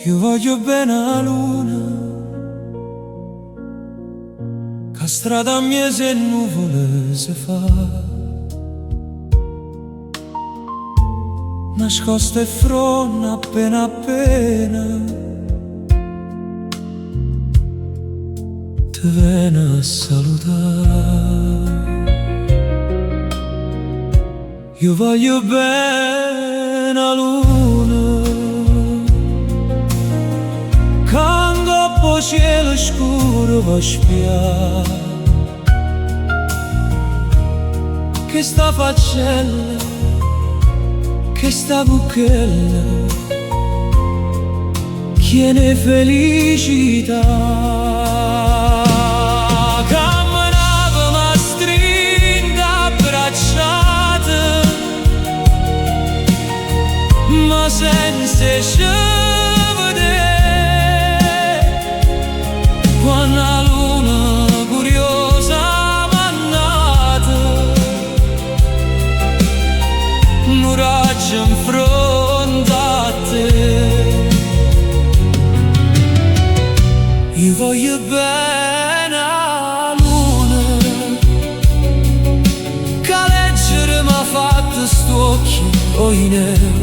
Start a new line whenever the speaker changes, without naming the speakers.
Io voglio bene alla luna, che strada mia se nuvole si fa, nascosta e fronna appena appena ti viene a salutare. Io voglio bene alla luna, quando poi cielo scuro va a spiare, che sta faccella, che sta buchella, che ne felicità. Camminava ma stringa abbracciata, ma senza vedere, quando la luna curiosa mannata un raggio in fronte a te. Io voglio bene alla luna, che leggere m'ha fatto sto occhi neri,